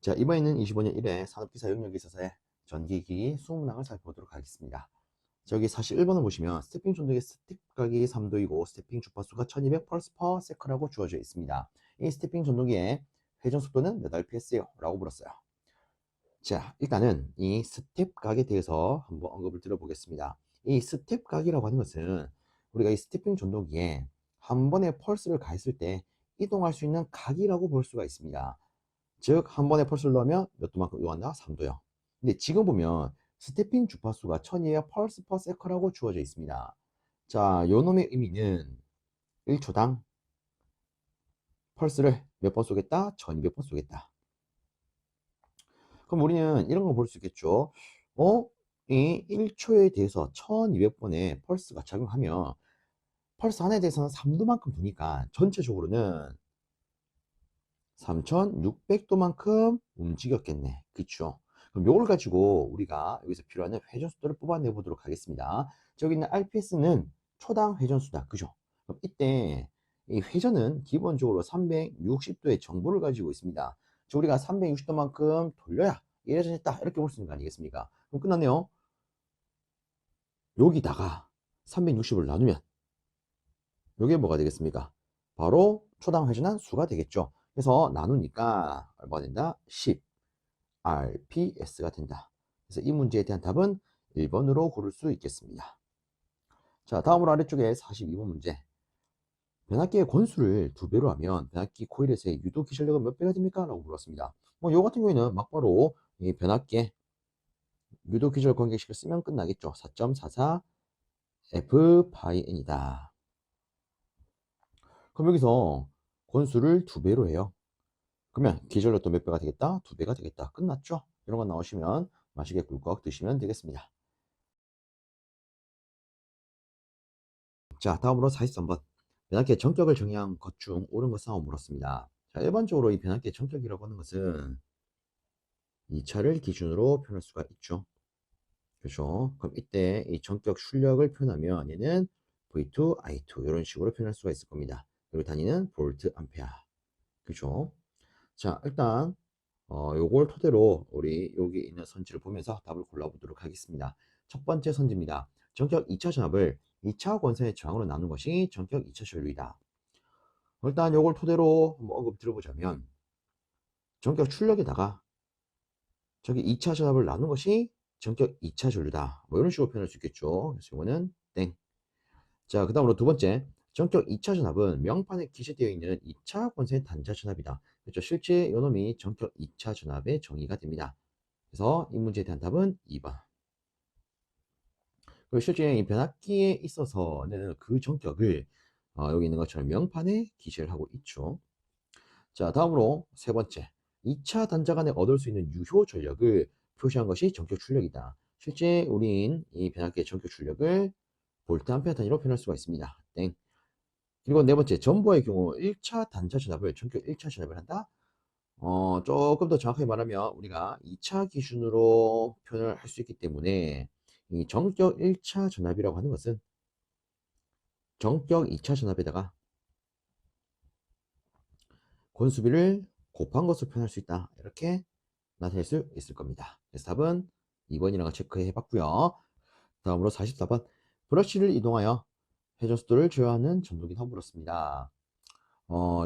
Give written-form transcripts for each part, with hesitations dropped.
자, 이번에는 25년 1회 산업기사 영역에 있어서의 전기기 수업문항을 살펴보도록 하겠습니다. 저기 41번을 보시면 스태핑 전도의 스텝 가격이 3도이고 스태핑 주파수가 1200 펄스 퍼 세컨이라고 주어져 있습니다. 이 스태핑 전도기의 회전 속도는 몇 RPS요? 라고 물었어요. 자, 일단은 이 스텝 각에 대해서 한번 언급을 들어보겠습니다. 이 스텝 각이라고 하는 것은 우리가 이 스태핑 전도기에 한 번에 펄스를 가했을 때 이동할 수 있는 각이라고 볼 수가 있습니다. 즉, 한 번에 펄스를 넣으면 몇 도만큼 이동한다? 3도요. 근데 지금 보면 스태핑 주파수가 1200 펄스 퍼 세컨이라고 주어져 있습니다. 자, 요 놈의 의미는 1초당 펄스를 몇 번 쏘겠다? 1200번 쏘겠다. 그럼 우리는 이런 거 볼 수 있겠죠. 이 1초에 대해서 1200번의 펄스가 작용하면 펄스 하나에 대해서는 3도만큼 도니까 전체적으로는 3600도만큼 움직였겠네. 그쵸? 그럼 요걸 가지고 우리가 여기서 필요한 회전 속도를 뽑아내 보도록 하겠습니다. 저기 있는 RPS는 초당 회전 수다. 그죠? 그럼 이때 이 회전은 기본적으로 360도의 정보를 가지고 있습니다. 저 우리가 360도만큼 돌려야 회전했다. 이렇게 볼 수 있는 거 아니겠습니까? 그럼 끝났네요. 여기다가 360을 나누면 요게 뭐가 되겠습니까? 바로 초당 회전한 수가 되겠죠. 그래서 나누니까 얼마가 된다? 10 RPS가 된다. 그래서 이 문제에 대한 답은 1번으로 고를 수 있겠습니다. 자, 다음으로 아래쪽에 42번 문제. 변압기의 권수를 2배로 하면 변압기 코일에서의 유도 기절력은 몇 배가 됩니까? 라고 물었습니다. 요 같은 경우에는 막바로 이 변압기의 유도 기절 관계식을 쓰면 끝나겠죠. 4.44 F 파이 N이다. 그럼 여기서 권수를 2배로 해요. 그러면 기절력도 몇 배가 되겠다? 2배가 되겠다. 끝났죠? 이런 거 나오시면 맛있게 꿀꺽 드시면 되겠습니다. 자, 다음으로 43번. 변압기의 전격을 정의한 것 중 옳은 것은 하고 물었습니다. 자, 일반적으로 이 변압기의 전격이라고 하는 것은 2차를 기준으로 표현할 수가 있죠. 그렇죠? 그럼 이때 이 전격 출력을 표현하면 얘는 V2, I2 이런 식으로 표현할 수가 있을 겁니다. 그리고 단위는 볼트, 암페어. 그렇죠? 자, 일단 요걸 토대로 우리 여기 있는 선지를 보면서 답을 골라보도록 하겠습니다. 첫 번째 선지입니다. 전격 2차 전압을 2차 권선의 저항으로 나눈 것이 전격 2차 전류이다. 일단 요걸 토대로 한번 언급 들어보자면 전격 출력에다가 저기 2차 전압을 나눈 것이 전격 2차 전류다. 뭐 이런 식으로 표현할 수 있겠죠. 그래서 이거는 땡. 자, 그 다음으로 두 번째. 전격 2차 전압은 명판에 기재되어 있는 2차 권선의 단자 전압이다. 그렇죠. 실제 요놈이 전격 2차 전압의 정의가 됩니다. 그래서 이 문제에 대한 답은 2번. 그리고 실제 이 변압기에 있어서는 그 전격을 여기 있는 것처럼 명판에 기재를 하고 있죠. 자, 다음으로 세 번째. 2차 단자 간에 얻을 수 있는 유효 전력을 표시한 것이 전격 출력이다. 실제 우린 이 변압기의 전격 출력을 볼트 암페어 단위로 표현할 수가 있습니다. 땡. 그리고 네 번째. 전보의 경우 1차 단자 전압을 전격 1차 전압을 한다. 조금 더 정확하게 말하면 우리가 2차 기준으로 표현을 할 수 있기 때문에 이 정격 1차 전압이라고 하는 것은 정격 2차 전압에다가 권수비를 곱한 것으로 표현할 수 있다. 이렇게 나타낼 수 있을 겁니다. 그래서 답은 2번이라고 체크해 봤고요. 다음으로 44번. 브러쉬를 이동하여 회전 속도를 제어하는 전동기는 물었습니다.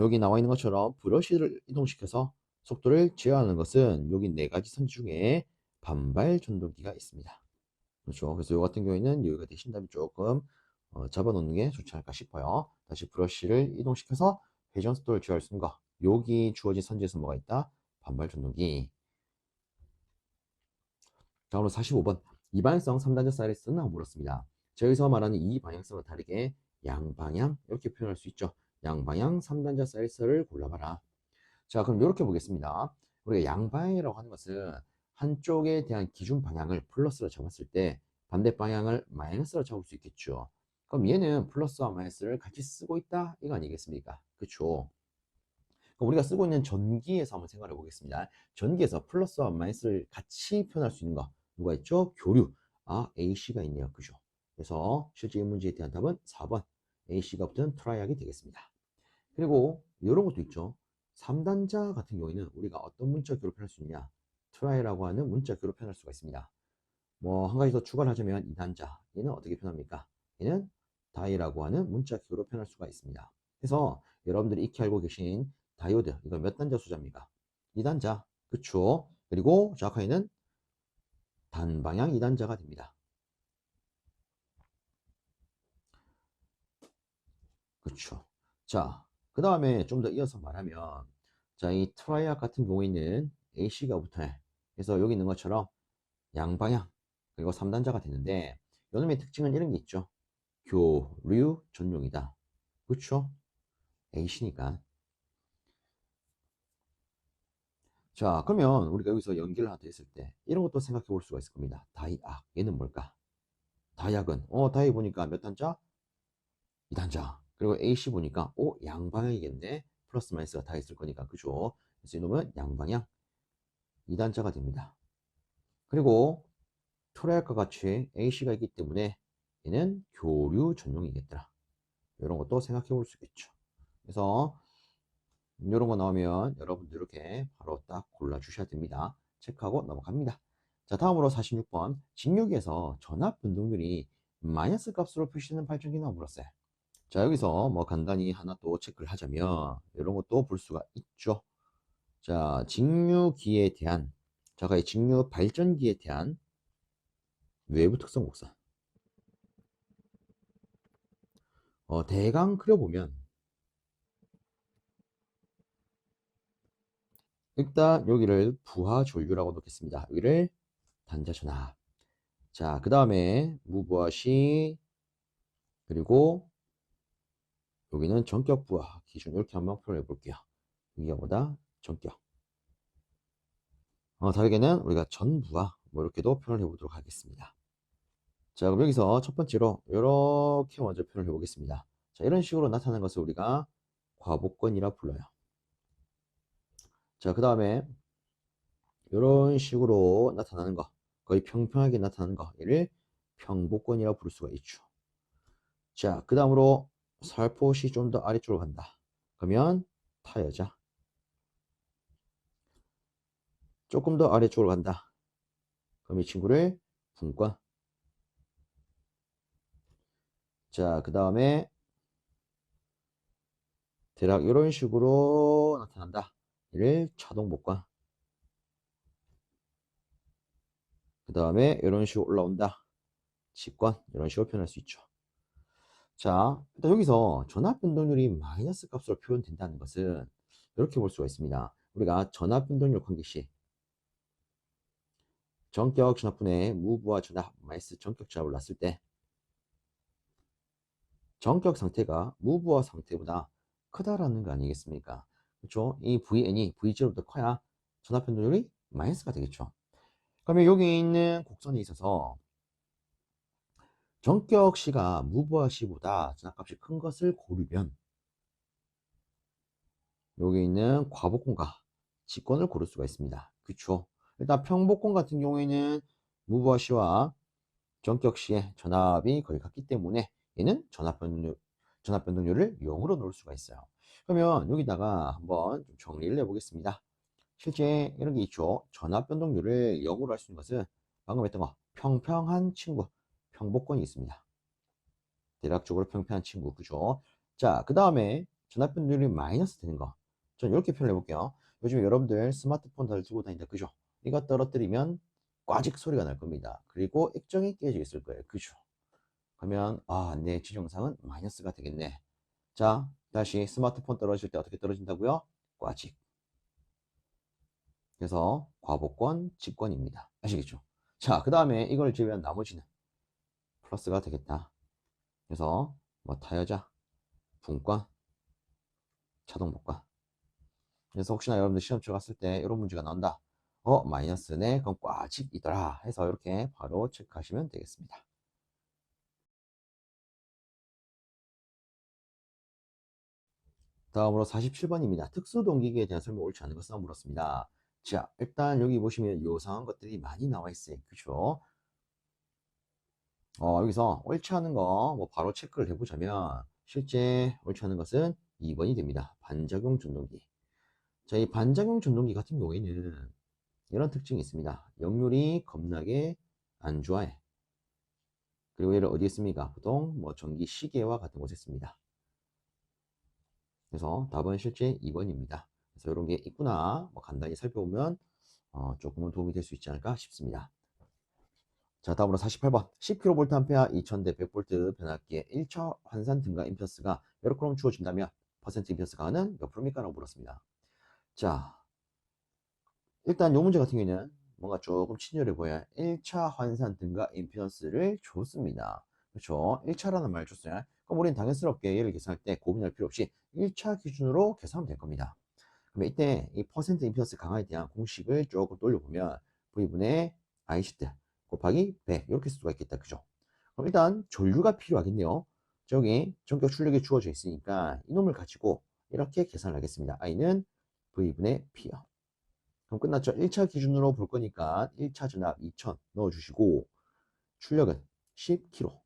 여기 나와 있는 것처럼 브러쉬를 이동시켜서 속도를 제어하는 것은 여기 네 가지 선지 중에 반발 전동기가 있습니다. 그렇죠. 그래서 이 같은 경우에는 여기가 대신 답이 조금 잡아놓는 게 좋지 않을까 싶어요. 다시 브러쉬를 이동시켜서 회전 속도를 제어할 수 있는 거. 여기 주어진 선지에서 뭐가 있다? 반발 전동기. 다음으로 45번. 이방향성 3단자 사이레스는 물었습니다. 저기서 말하는 이 방향성과 다르게 양방향 이렇게 표현할 수 있죠. 양방향 3단자 사이레스를 골라봐라. 자, 그럼 이렇게 보겠습니다. 우리가 양방향이라고 하는 것은 한쪽에 대한 기준 방향을 플러스로 잡았을 때 반대 방향을 마이너스로 잡을 수 있겠죠. 그럼 얘는 플러스와 마이너스를 같이 쓰고 있다 이거 아니겠습니까? 그렇죠. 우리가 쓰고 있는 전기에서 한번 생각해 보겠습니다. 전기에서 플러스와 마이너스를 같이 표현할 수 있는 거 누가 있죠? 교류. AC가 있네요. 그죠? 그래서 실제 이 문제에 대한 답은 4번 AC가 붙은 트라이악이 되겠습니다. 그리고 이런 것도 있죠. 3단자 같은 경우에는 우리가 어떤 문자 기호로 표현할 수 있냐? try라고 하는 문자 기호로 표현할 수가 있습니다. 뭐 한 가지 더 추가를 하자면 2단자, 얘는 어떻게 표현합니까? 얘는 die라고 하는 문자 기호로 표현할 수가 있습니다. 그래서 여러분들이 익히 알고 계신 다이오드, 이거 몇 단자 숫자입니까? 2단자, 그쵸? 그리고 정확하게는 단방향 2단자가 됩니다. 그쵸? 자, 그 다음에 좀 더 이어서 말하면, 자, 이 트라이악 같은 경우에는 AC가 붙어요. 그래서 여기 있는 것처럼 양방향, 그리고 3단자가 되는데, 요놈의 특징은 이런 게 있죠. 교류 전용이다. 그쵸? AC니까. 자, 그러면 우리가 여기서 연기를 하나 더 했을 때, 이런 것도 생각해 볼 수가 있을 겁니다. 다이악, 얘는 뭘까? 다이악은, 다이 보니까 몇 단자? 2단자. 그리고 AC 보니까, 양방향이겠네. 플러스 마이너스가 다 있을 거니까, 그죠? 그래서 이놈은 양방향 2단자가 됩니다. 그리고 트라이악과 같이 AC가 있기 때문에 얘는 교류 전용이겠더라. 이런 것도 생각해 볼 수 있겠죠. 그래서 이런 거 나오면 여러분들 이렇게 바로 딱 골라 주셔야 됩니다. 체크하고 넘어갑니다. 자, 다음으로 46번. 직류기에서 전압 변동률이 마이너스 값으로 표시되는 발전기는 물었어요. 자, 여기서 뭐 간단히 하나 또 체크를 하자면 이런 것도 볼 수가 있죠. 자, 직류기에 대한, 자, 이 직류 발전기에 대한 외부 특성 곡선. 대강 그려보면 일단 여기를 부하 전류라고 놓겠습니다. 여기를 단자 전압. 자, 그 다음에 무부하 시, 그리고 여기는 전격 부하 기준, 이렇게 한번 표현해 볼게요. 위아보다 전격. 다르게는 우리가 전부하, 뭐 이렇게도 표현해 보도록 하겠습니다. 자, 그럼 여기서 첫 번째로 이렇게 먼저 표현을 해 보겠습니다. 자, 이런 식으로 나타나는 것을 우리가 과복권이라 불러요. 자, 그 다음에 이런 식으로 나타나는 거, 거의 평평하게 나타나는 거, 얘를 평복권이라 부를 수가 있죠. 자, 그 다음으로 살포시 좀 더 아래쪽으로 간다. 그러면 타여자. 조금 더 아래쪽으로 간다. 그럼 이 친구를 분권. 자, 그 다음에 대략 이런 식으로 나타난다. 이를 차동복권. 그 다음에 이런 식으로 올라온다. 직권. 이런 식으로 표현할 수 있죠. 자, 일단 여기서 전압 변동률이 마이너스 값으로 표현된다는 것은 이렇게 볼 수가 있습니다. 우리가 전압 변동률 관계시 전격 전압분의 무부하 전압 마이너스 전격 전압을 놨을 때 전격 상태가 무부하 상태보다 크다라는 거 아니겠습니까? 그렇죠? 이 VN이 V0보다 커야 전압 변동률이 마이너스가 되겠죠. 그러면 여기 있는 곡선에 있어서 전격 시가 무부하 시보다 전압값이 큰 것을 고르면 여기 있는 과복권과 직권을 고를 수가 있습니다. 그쵸? 일단 평복권 같은 경우에는 무부하 시와 전격 시의 전압이 거의 같기 때문에 얘는 전압 변동률을 0으로 놓을 수가 있어요. 그러면 여기다가 한번 좀 정리를 해보겠습니다. 실제 이런 게 있죠. 전압 변동률을 0으로 할 수 있는 것은 방금 했던 거 평평한 친구, 평복권이 있습니다. 대략적으로 평평한 친구, 그죠? 자, 그 다음에 전압 변동률이 마이너스 되는 거. 전 이렇게 표현해 볼게요. 요즘 여러분들 스마트폰 잘 들고 다닌다, 그죠? 이거 떨어뜨리면 꽈직 소리가 날 겁니다. 그리고 액정이 깨져 있을 거예요, 그죠? 그러면 내 지정상은 마이너스가 되겠네. 자, 다시 스마트폰 떨어질 때 어떻게 떨어진다고요? 꽈직. 그래서 과복권, 직권입니다. 아시겠죠? 자, 그 다음에 이걸 제외한 나머지는 플러스가 되겠다. 그래서 뭐 타여자, 분권, 자동복권. 그래서 혹시나 여러분들 시험 들어갔을 때 이런 문제가 나온다. 마이너스네, 그럼 꽈직이더라 해서 이렇게 바로 체크하시면 되겠습니다. 다음으로 47번입니다. 특수동기계에 대한 설명 옳지 않은 것은 물었습니다. 자, 일단 여기 보시면 요상한 것들이 많이 나와 있어요. 그죠? 여기서 옳지 않은 거 뭐 바로 체크를 해보자면 실제 옳지 않은 것은 2번이 됩니다. 반작용 전동기. 자, 이 반작용 전동기 같은 경우에는 이런 특징이 있습니다. 역률이 겁나게 안 좋아해. 그리고 얘를 어디에 씁니까? 보통 뭐 전기 시계와 같은 곳에 씁니다. 그래서 답은 실제 2번입니다. 그래서 이런 게 있구나. 뭐 간단히 살펴보면 조금은 도움이 될 수 있지 않을까 싶습니다. 자, 다음으로 48번. 10kVA 2000대 100V 변압기의 1차 환산 등가 임피던스가 여러 콜럼 주어진다면 퍼센트 임피던스 가는 몇 프로입니까? 라고 물었습니다. 자, 일단 이 문제 같은 경우에는 뭔가 조금 친절해 보여야 1차 환산 등가 임피던스를 줬습니다. 그렇죠? 1차라는 말을 줬어요. 그럼 우리는 당연스럽게 얘를 계산할 때 고민할 필요 없이 1차 기준으로 계산하면 될 겁니다. 그러면 이때 이 퍼센트 임피던스 강화에 대한 공식을 조금 돌려보면 V분의 I시트 곱하기 100 이렇게 쓸 수가 있겠다. 그죠? 그럼 일단 전류가 필요하겠네요. 저기 전격 출력이 주어져 있으니까 이놈을 가지고 이렇게 계산을 하겠습니다. I는 V분의 P요. 그럼 끝났죠? 1차 기준으로 볼 거니까 1차 전압 2000 넣어주시고 출력은 10kg.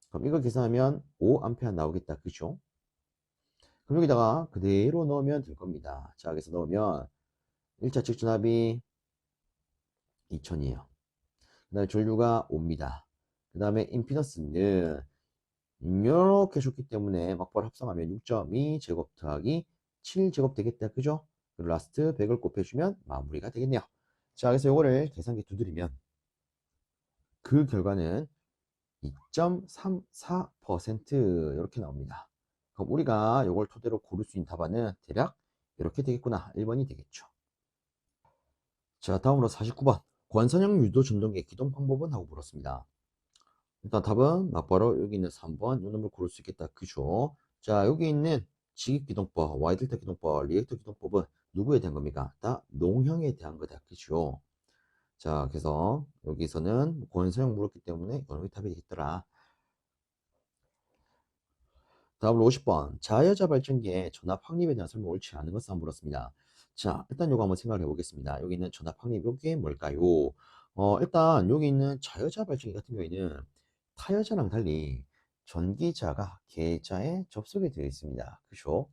그럼 이거 계산하면 5A 나오겠다. 그죠? 그럼 여기다가 그대로 넣으면 될 겁니다. 자, 여기서 넣으면 1차 측 전압이 2000이에요. 그 다음에 전류가 5입니다. 그 다음에 임피던스는 이렇게 줬기 때문에 막바로 합성하면 6.2 제곱 더하기 7 제곱 되겠다. 그죠? 그리고 라스트 100을 곱해주면 마무리가 되겠네요. 자, 그래서 요거를 계산기 두드리면 그 결과는 2.34% 이렇게 나옵니다. 그럼 우리가 이걸 토대로 고를 수 있는 답안은 대략 이렇게 되겠구나. 1번이 되겠죠. 자, 다음으로 49번. 관선형 유도 전동기 기동 방법은? 하고 물었습니다. 일단 답은 막바로 여기 있는 3번 이 놈을 고를 수 있겠다. 그죠? 자, 여기 있는 직입기동법, Y델타 기동법, 리액터 기동법은 누구에 대한 겁니까? 다 농형에 대한 거다. 그죠? 자, 그래서 여기서는 권선형 물었기 때문에 이놈이 답이 되겠더라. 다음으로 50번. 자여자 발전기의 전압 확립에 대한 설명 옳지 않은 것을 한번 물었습니다. 자, 일단 요거 한번 생각을 해보겠습니다. 여기 있는 전압 확립, 요게 뭘까요? 일단 여기 있는 자여자 발전기 같은 경우에는 타여자랑 달리 전기자가 계자에 접속이 되어 있습니다. 그죠?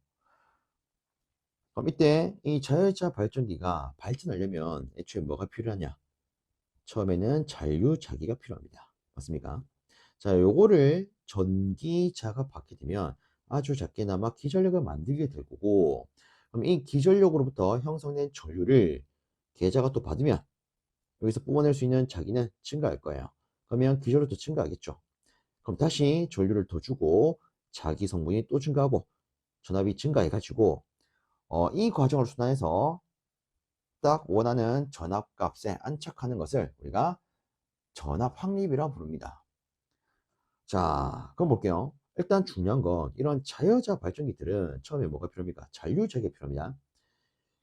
그럼 이때 이 자여자 발전기가 발전하려면 애초에 뭐가 필요하냐? 처음에는 잔류자기가 필요합니다. 맞습니까? 자, 요거를 전기자가 받게 되면 아주 작게나마 기전력을 만들게 될 거고, 그럼 이 기전력으로부터 형성된 전류를 계자가 또 받으면 여기서 뿜어낼 수 있는 자기는 증가할 거예요. 그러면 기전력도 증가하겠죠. 그럼 다시 전류를 더 주고 자기 성분이 또 증가하고 전압이 증가해가지고 이 과정을 순환해서 딱 원하는 전압값에 안착하는 것을 우리가 전압 확립이라고 부릅니다. 자, 그럼 볼게요. 일단 중요한 건 이런 자여자 발전기들은 처음에 뭐가 필요합니까? 잔류자기가 필요합니다.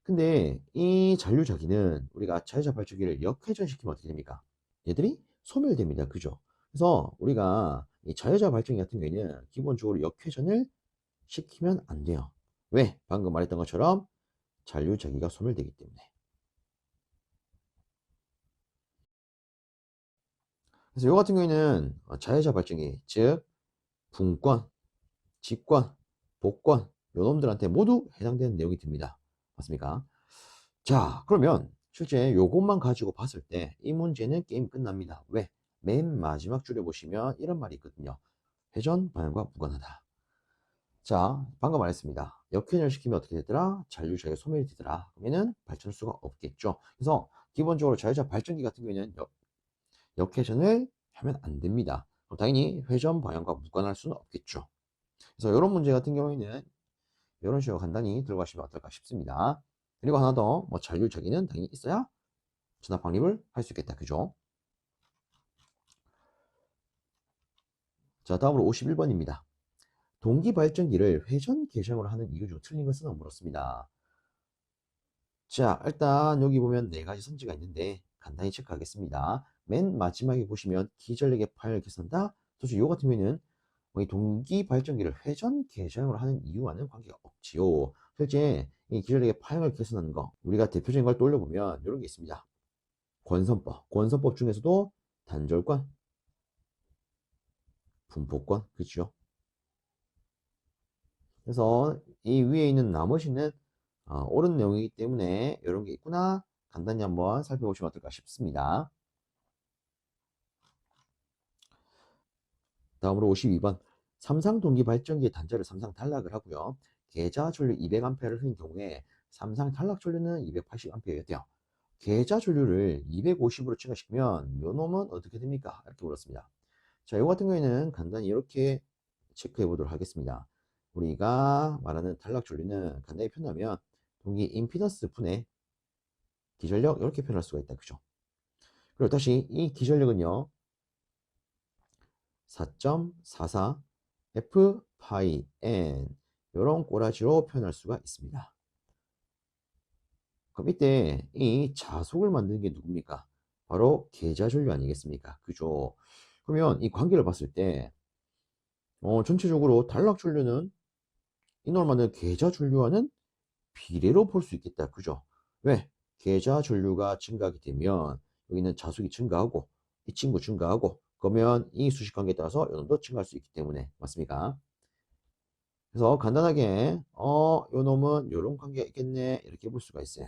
근데 이 잔류자기는 우리가 자여자 발전기를 역회전시키면 어떻게 됩니까? 얘들이 소멸됩니다. 그죠? 그래서 우리가 이 자여자 발전기 같은 경우에는 기본적으로 역회전을 시키면 안 돼요. 왜? 방금 말했던 것처럼 잔류자기가 소멸되기 때문에. 그래서 이 같은 경우에는 자여자 발전기, 즉 분권, 직권, 복권 요놈들한테 모두 해당되는 내용이 됩니다. 맞습니까? 자, 그러면 실제 요것만 가지고 봤을 때 이 문제는 게임 끝납니다. 왜? 맨 마지막 줄에 보시면 이런 말이 있거든요. 회전 방향과 무관하다. 자, 방금 말했습니다. 역회전을 시키면 어떻게 되더라? 잔류자의 소멸이 되더라. 그러면은 발전할 수가 없겠죠. 그래서 기본적으로 자유자 발전기 같은 경우에는 역회전을 하면 안 됩니다. 그럼 당연히 회전 방향과 무관할 수는 없겠죠. 그래서 이런 문제 같은 경우에는 이런 식으로 간단히 들고 가시면 어떨까 싶습니다. 그리고 하나 더, 뭐 잔류자기는 당연히 있어야 전압 확립을 할 수 있겠다. 그죠? 자, 다음으로 51번입니다. 동기 발전기를 회전 계량으로 하는 이유 중 틀린 것은? 물었습니다. 자, 일단 여기 보면 네 가지 선지가 있는데 간단히 체크하겠습니다. 맨 마지막에 보시면 기전력의 파열 계산다. 도대체 이 같은 경우에는 이 동기 발전기를 회전 계량으로 하는 이유와는 관계가 없지요. 실제 이 기전력의 파형을 계산하는 거 우리가 대표적인 걸 떠올려보면 이런 게 있습니다. 권선법 중에서도 단절권, 분포권, 그렇죠? 그래서 이 위에 있는 나머지는 옳은 내용이기 때문에 이런 게 있구나. 간단히 한번 살펴보시면 어떨까 싶습니다. 다음으로 52번. 삼상 동기 발전기의 단자를 삼상 단락을 하고요. 계좌 전류 200A를 흐린 경우에 삼상 단락 전류는 280A였대요. 계좌 전류를 250으로 증가시키면 요 놈은 어떻게 됩니까? 이렇게 물었습니다. 자, 이거 같은 경우에는 간단히 이렇게 체크해 보도록 하겠습니다. 우리가 말하는 단락 전류는 간단히 표현하면 동기 임피던스 분의 기전력 이렇게 표현할 수가 있다. 그죠? 그리고 다시 이 기전력은요. 4.44 F 파이 N 이런 꼬라지로 표현할 수가 있습니다. 그럼 이때 이 자속을 만드는 게 누굽니까? 바로 계좌전류 아니겠습니까? 그죠? 그러면 이 관계를 봤을 때 전체적으로 단락전류는 이놈을 만드는 계좌전류와는 비례로 볼 수 있겠다. 그죠? 왜? 계좌전류가 증가하게 되면 여기는 자속이 증가하고 이 친구 증가하고 그러면 이 수식 관계에 따라서 이놈도 증가할 수 있기 때문에 맞습니까? 그래서 간단하게 요 놈은 요런 관계가 있겠네 이렇게 볼 수가 있어요.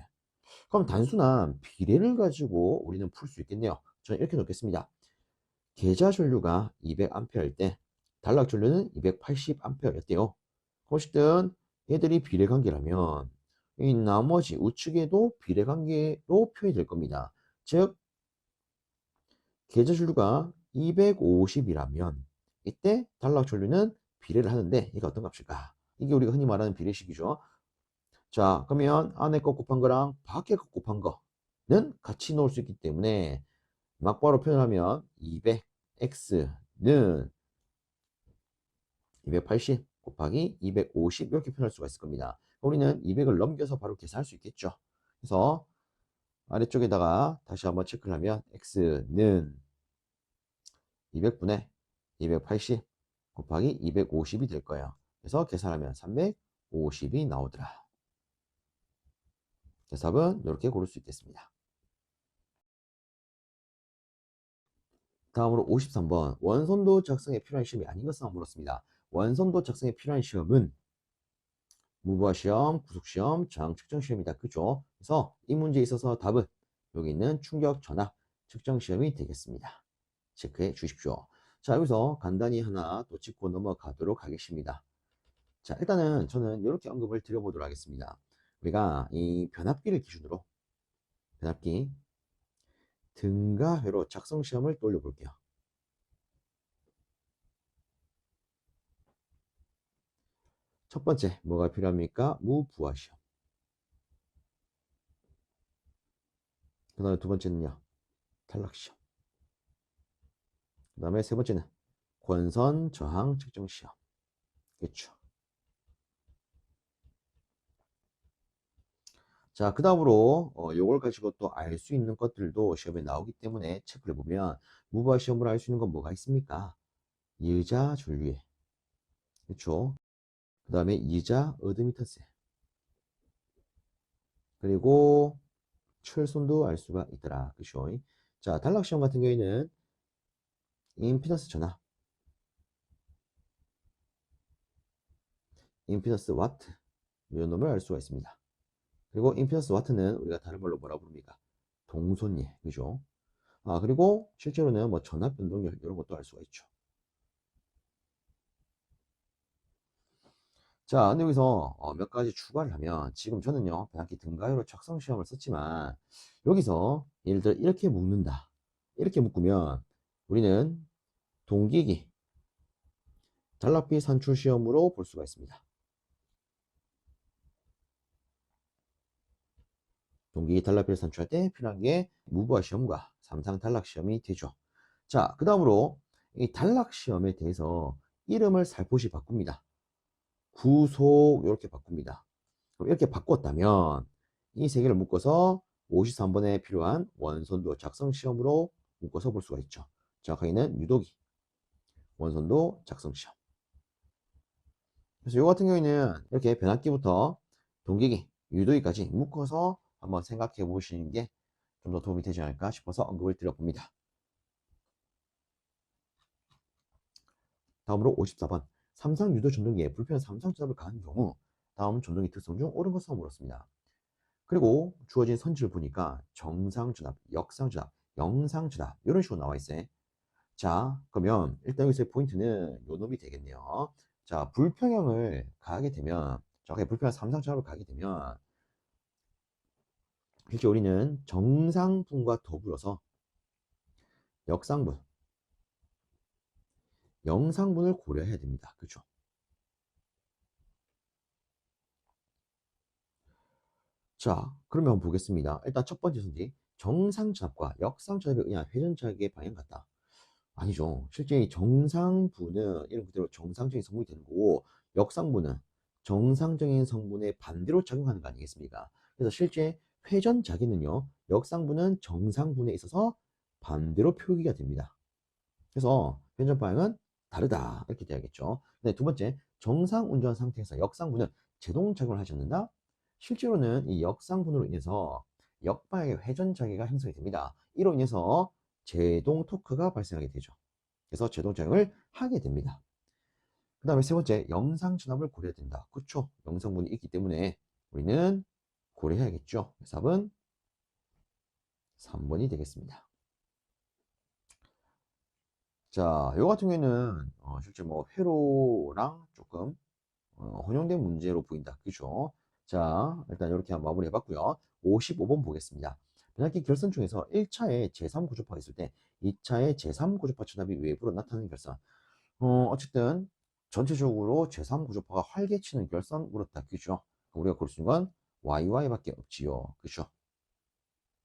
그럼 단순한 비례를 가지고 우리는 풀 수 있겠네요. 저는 이렇게 놓겠습니다. 계좌 전류가 200A일 때 단락 전류는 280A였대요. 어쨌든 얘들이 비례 관계라면 이 나머지 우측에도 비례 관계로 표현이 될 겁니다. 즉 계좌 전류가 250이라면 이때 단락 전류는 비례를 하는데 이게 어떤 값일까? 이게 우리가 흔히 말하는 비례식이죠. 자, 그러면 안에 거 곱한 거랑 밖에 거 곱한 거는 같이 넣을 수 있기 때문에 막바로 표현하면 200x는 280 곱하기 250 이렇게 표현할 수가 있을 겁니다. 우리는 200을 넘겨서 바로 계산할 수 있겠죠. 그래서 아래쪽에다가 다시 한번 체크를 하면 x는 200분의 280 곱하기 250이 될 거예요. 그래서 계산하면 350이 나오더라. 답은 이렇게 고를 수 있겠습니다. 다음으로 53번 원선도 작성에 필요한 시험이 아닌 것을 물었습니다. 원선도 작성에 필요한 시험은 무부하 시험, 구속 시험, 저항 측정 시험이다. 그죠? 그래서 이 문제에 있어서 답은 여기 있는 충격 전압 측정 시험이 되겠습니다. 체크해 주십시오. 자, 여기서 간단히 하나 또 짚고 넘어가도록 하겠습니다. 자, 일단은 저는 이렇게 언급을 드려보도록 하겠습니다. 우리가 이 변압기를 기준으로 변압기 등가회로 작성 시험을 떠올려 볼게요. 첫 번째 뭐가 필요합니까? 무부하 시험. 그 다음에 두 번째는요. 탈락 시험. 그 다음에 세 번째는 권선 저항 측정 시험. 그렇죠. 자, 그 다음으로 요걸 가지고 또 알 수 있는 것들도 시험에 나오기 때문에 체크를 보면 무부하 시험으로 알 수 있는 건 뭐가 있습니까? 이자 전류에. 그렇죠. 그 다음에 이자 어드미턴스. 그리고 철선도 알 수가 있더라. 그렇죠. 자, 단락 시험 같은 경우에는 임피던스 전압, 임피던스 와트 이런 놈을 알 수가 있습니다. 그리고 임피던스 와트는 우리가 다른 말로 뭐라고 부릅니까? 동선예, 그죠? 그리고 실제로는 뭐 전압 변동률 이런 것도 알 수가 있죠. 자, 근데 여기서 몇 가지 추가를 하면 지금 저는요 변압기 등가율로 작성 시험을 썼지만 여기서 예를 들어 이렇게 묶는다. 이렇게 묶으면 우리는 동기기 단락비 산출 시험으로 볼 수가 있습니다. 동기기 단락비를 산출할 때 필요한 게 무부하 시험과 삼상 단락 시험이 되죠. 자, 그 다음으로 이 단락 시험에 대해서 이름을 살포시 바꿉니다. 구속 이렇게 바꿉니다. 그럼 이렇게 바꿨다면 이 세 개를 묶어서 53번에 필요한 원선도 작성 시험으로 묶어서 볼 수가 있죠. 정확하게는 유도기 원선도 작성 시험. 그래서 이 같은 경우에는 이렇게 변압기부터 동기기, 유도기까지 묶어서 한번 생각해 보시는 게 좀 더 도움이 되지 않을까 싶어서 언급을 드려봅니다. 다음으로 54번 삼상 유도 전동기에 불편 삼상 전압을 가한 경우 다음 전동기 특성 중 옳은 것을 물었습니다. 그리고 주어진 선지를 보니까 정상전압, 역상전압, 영상전압 이런 식으로 나와 있어요. 자, 그러면 일단 여기서 포인트는 요 놈이 되겠네요. 자, 불평형을 가하게 되면, 정확하게 불평형 삼상전압을 가하게 되면, 실제 우리는 정상분과 더불어서 역상분, 영상분을 고려해야 됩니다. 그죠? 자, 그러면 보겠습니다. 일단 첫 번째 선지, 정상전압과 역상전압에 의한 회전자극의 방향 같다. 아니죠. 실제 이 정상부는 이런 그대로 정상적인 성분이 되는 거고, 역상부는 정상적인 성분에 반대로 작용하는 거 아니겠습니까? 그래서 실제 회전자기는요, 역상부는 정상분에 있어서 반대로 표기가 됩니다. 그래서 회전 방향은 다르다. 이렇게 돼야겠죠. 네, 두 번째, 정상 운전 상태에서 역상부는 제동작용을 하지 않는다. 실제로는 이 역상분으로 인해서 역방향의 회전자기가 형성이 됩니다. 이로 인해서 제동 토크가 발생하게 되죠. 그래서 제동작용을 하게 됩니다. 그 다음에 세 번째, 영상전압을 고려해야 된다. 그렇죠. 영상분이 있기 때문에 우리는 고려해야겠죠. 그래서 답은 3번이 되겠습니다. 자, 요 같은 경우에는 실제 뭐 회로랑 조금 혼용된 문제로 보인다. 그죠? 자, 일단 이렇게 한번 마무리 해봤고요. 55번 보겠습니다. 변압기 결선 중에서 1차에 제3고주파가 있을 때 2차에 제3고주파 전압이 외부로 나타나는 결선. 어쨌든 전체적으로 제3고주파가 활개치는 결선 물었다. 그죠? 우리가 고를 수 있는 건 YY밖에 없지요. 그죠?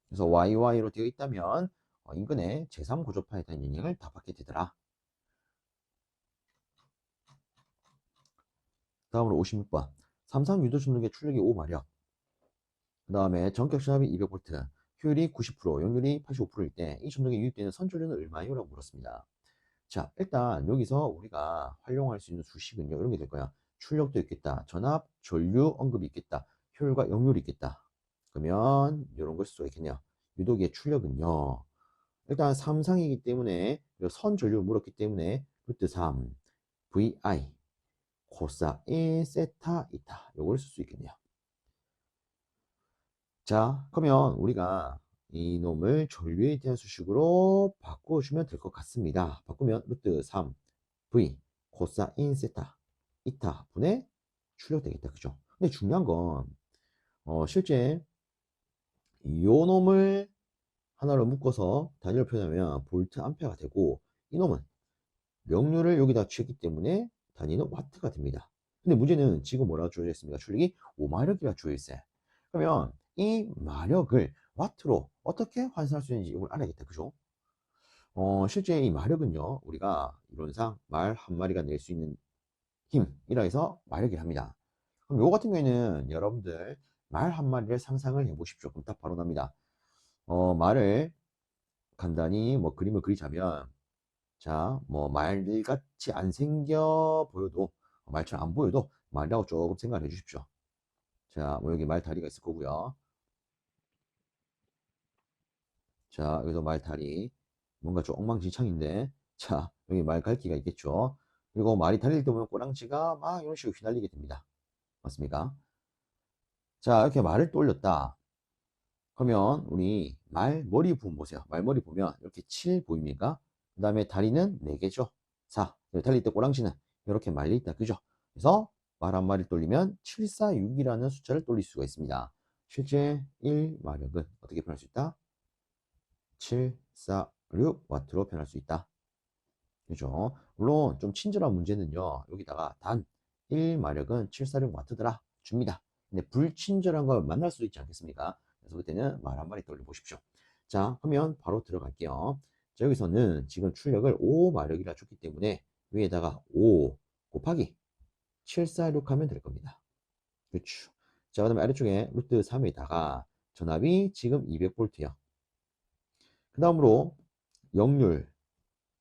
그래서 YY로 되어 있다면 인근의 제3고주파에 대한 영향을 다 받게 되더라. 다음으로 56번. 삼상 유도 전동의 출력이 5마력. 그 다음에 전격 시압이 200V, 효율이 90%, 연률이 85%일 때 이 전동에 유입되는 선전류는 얼마예요? 라고 물었습니다. 자, 일단 여기서 우리가 활용할 수 있는 수식은요, 이런 게 될 거야. 출력도 있겠다. 전압, 전류 언급이 있겠다. 효율과 역률이 있겠다. 그러면 이런 걸 쓸 수가 있겠네요. 유도기의 출력은요. 일단 삼상이기 때문에 선전류 물었기 때문에 루트 3 VI 코사 1 세타 이타 요걸 쓸 수 있겠네요. 자, 그러면 우리가 이놈을 전류에 대한 수식으로 바꿔주면 될 것 같습니다. 바꾸면 루트 3 V 코사인 세타 이타 분의 출력되겠다. 그죠? 근데 중요한 건 실제 요 놈을 하나로 묶어서 단위로 표현하면 볼트 암페어가 되고 이놈은 명료를 여기다 취했기 때문에 단위는 와트가 됩니다. 근데 문제는 지금 뭐라고 주어져 있습니까? 출력이 5마력이라 주어져 있어요. 그러면 이 마력을 와트로 어떻게 환산할 수 있는지 이걸 알아야겠다. 그죠? 실제 이 마력은요, 우리가 이론상 말 한 마리가 낼 수 있는 힘이라 해서 마력이라 합니다. 그럼 요 같은 경우에는 여러분들 말 한 마리를 상상을 해 보십시오. 그럼 딱 바로 납니다. 말을 간단히 뭐 그림을 그리자면, 자, 뭐 말같이 안 생겨 보여도, 말처럼 안 보여도 말이라고 조금 생각을 해 주십시오. 자, 뭐 여기 말 다리가 있을 거고요. 자, 여기도 말 다리. 뭔가 좀 엉망진창인데. 자, 여기 말 갈기가 있겠죠. 그리고 말이 달릴 때 보면 꼬랑지가 막 이런 식으로 휘날리게 됩니다. 맞습니까? 자, 이렇게 말을 또 올렸다. 그러면 우리 말 머리 부분 보세요. 말 머리 보면 이렇게 7 보입니까? 그 다음에 다리는 4개죠. 4. 달릴 때 꼬랑지는 이렇게 말려 있다. 그죠? 그래서 말 한 마리 돌리면 746이라는 숫자를 돌릴 수가 있습니다. 실제 1마력은 어떻게 표현할 수 있다? 746와트로 표현할 수 있다. 그죠? 물론 좀 친절한 문제는요. 여기다가 단 1마력은 746와트더라 줍니다. 근데 불친절한 걸 만날 수도 있지 않겠습니까? 그래서 그때는 말 한 마리 떠올려 보십시오. 자, 그러면 바로 들어갈게요. 자, 여기서는 지금 출력을 5마력이라 줬기 때문에 위에다가 5 곱하기 746 하면 될 겁니다. 그렇죠. 자, 그 다음에 아래쪽에 루트 3에다가 전압이 지금 200V요. 그 다음으로 역률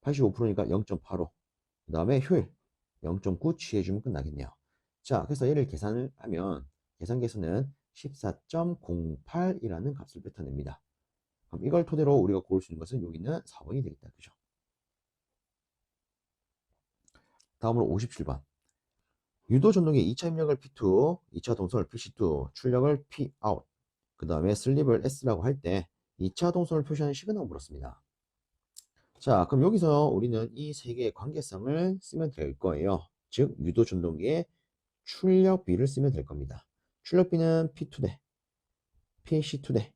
85%니까 0.85. 그 다음에 효율 0.9 취해주면 끝나겠네요. 자, 그래서 얘를 계산을 하면 계산기에서는 14.08이라는 값을 뱉어냅니다. 그럼 이걸 토대로 우리가 고를 수 있는 것은 여기는 4번이 되겠다. 그죠? 다음으로 57번. 유도 전동의 2차 입력을 P2, 2차 동선을 PC2, 출력을 Pout. 그 다음에 슬립을 S라고 할 때 2차 동선을 표시하는 식은 물었습니다. 자, 그럼 여기서 우리는 이 세 개의 관계성을 쓰면 될 거예요. 즉, 유도 전동기의 출력비를 쓰면 될 겁니다. 출력비는 P2대, PC2대,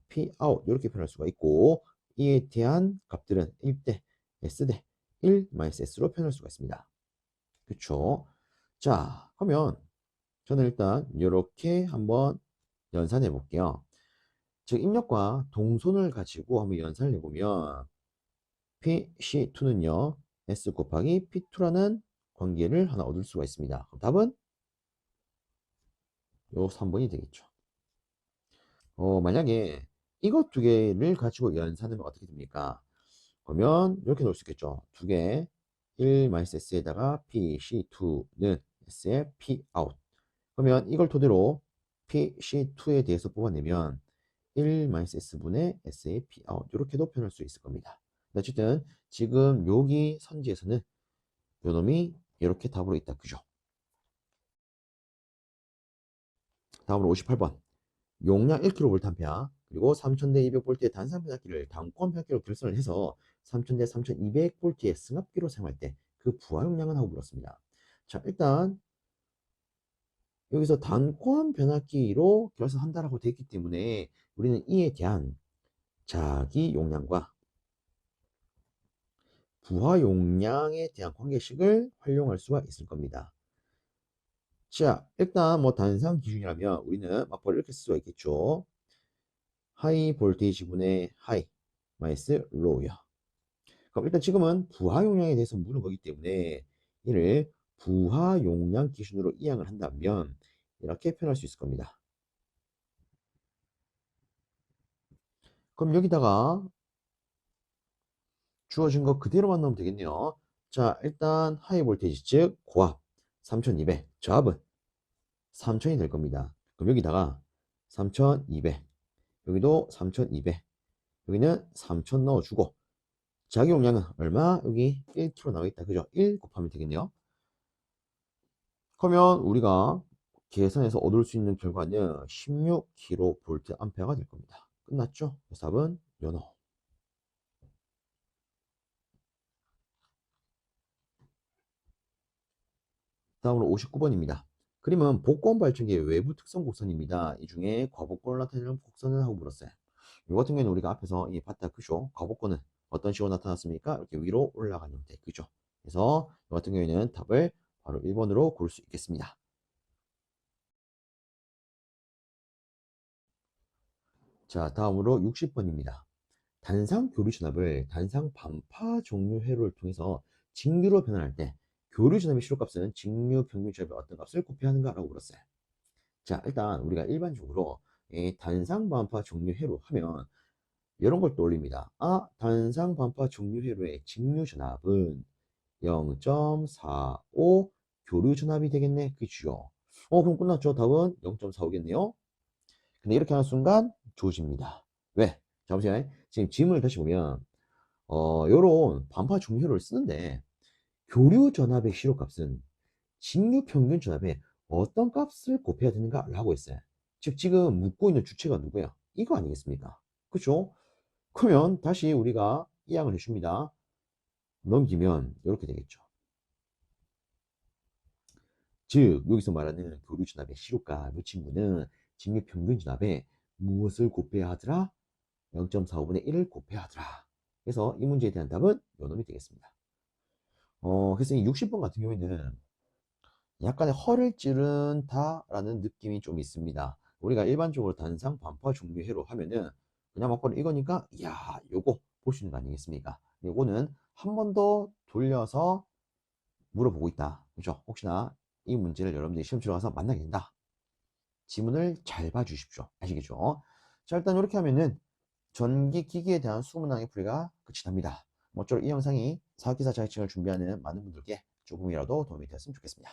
Pout 이렇게 표현할 수가 있고 이에 대한 값들은 1대, S대, 1-S로 표현할 수가 있습니다. 그쵸? 자, 그러면 저는 일단 이렇게 한번 연산해 볼게요. 즉, 입력과 동선을 가지고 한번 연산을 해보면 PC2는요, S 곱하기 P2라는 관계를 하나 얻을 수가 있습니다. 그럼 답은 요 3번이 되겠죠. 만약에 이것 두 개를 가지고 연산하면 어떻게 됩니까? 그러면 이렇게 놓을 수 있겠죠. 두 개, 1-S에다가 PC2는 S의 Pout. 그러면 이걸 토대로 PC2에 대해서 뽑아내면 1-S분의 S의 Pout 이렇게도 표현할 수 있을 겁니다. 어쨌든 지금 여기 선지에서는 요 놈이 이렇게 답으로 있다. 그죠? 다음으로 58번. 용량 1kV 암페어 그리고 3000대 200V의 단산 변압기를 다음권 변압기로 결선을 해서 3000대 3200V의 승합기로 사용할 때 그 부하 용량은 하고 물었습니다. 자, 일단 여기서 단권 변압기로 결선한다라고 되어 있기 때문에 우리는 이에 대한 자기 용량과 부하 용량에 대한 관계식을 활용할 수가 있을 겁니다. 자, 일단 뭐 단상 기준이라면 우리는 맞벌이 이렇게 쓸 수가 있겠죠. 하이 볼테이지분의 하이 마이너스 로우요. 그럼 일단 지금은 부하 용량에 대해서 물은 거기 때문에 이를 부하 용량 기준으로 이항을 한다면 이렇게 표현할 수 있을 겁니다. 그럼 여기다가 주어진 거 그대로만 넣으면 되겠네요. 자, 일단 하이 볼테이지 즉 고압 3200, 저압은 3000이 될 겁니다. 그럼 여기다가 3200, 여기도 3200, 여기는 3000 넣어주고 자기 용량은 얼마? 여기 1kg 나와 있다. 그죠? 1 곱하면 되겠네요. 그러면 우리가 계산해서 얻을 수 있는 결과는 16kVA가 될 겁니다. 끝났죠? 답은 연어. 다음으로 59번입니다. 그림은 복권 발전기의 외부 특성 곡선입니다. 이 중에 과복권을 나타내는 곡선은 하고 물었어요. 이 같은 경우에는 우리가 앞에서 봤다. 그죠? 과복권은 어떤 식으로 나타났습니까? 이렇게 위로 올라가는 형태. 그죠? 그래서 이 같은 경우에는 답을 바로 1번으로 고를 수 있겠습니다. 자, 다음으로 60번입니다. 단상 교류 전압을 단상 반파 종류 회로를 통해서 직류로 변환할 때 교류 전압의 시료값은 직류 평균 전압의 어떤 값을 곱해야 하는가라고 물었어요. 자, 일단 우리가 일반적으로 이 단상 반파 종류 회로 하면 이런 걸 떠올립니다. 아, 단상 반파 종류 회로의 직류 전압은 0.45 교류 전압이 되겠네. 그죠? 그럼 끝났죠. 답은 0.45겠네요. 근데 이렇게 하는 순간 조집니다. 왜? 자, 보세요. 지금 지문을 다시 보면 요런 반파 중류를 쓰는데 교류 전압의 시료값은 직류 평균 전압에 어떤 값을 곱해야 되는가 라고 했어요. 즉 지금 묻고 있는 주체가 누구야? 이거 아니겠습니까? 그렇죠? 그러면 다시 우리가 이항을 해줍니다. 넘기면 이렇게 되겠죠. 즉 여기서 말하는 교류 전압의 시료값 이 친구는 직류 평균 전압에 무엇을 곱해야 하더라? 0.45분의 1을 곱해야 하더라. 그래서 이 문제에 대한 답은 요 놈이 되겠습니다. 그래서 이 60번 같은 경우에는 약간의 허를 찌른다라는 느낌이 좀 있습니다. 우리가 일반적으로 단상 반파 중류회로 하면은 그냥 막바로 이거니까 야 요거 볼 수 있는 거 아니겠습니까? 요거는 한 번 더 돌려서 물어보고 있다. 그죠? 혹시나 이 문제를 여러분들이 시험 치러 가서 만나게 된다. 지문을 잘 봐주십시오. 아시겠죠? 자, 일단 이렇게 하면은 전기 기기에 대한 20항의 풀이가 끝이 납니다. 모쪼록 이 영상이 사업기사 자격증을 준비하는 많은 분들께 조금이라도 도움이 되었으면 좋겠습니다.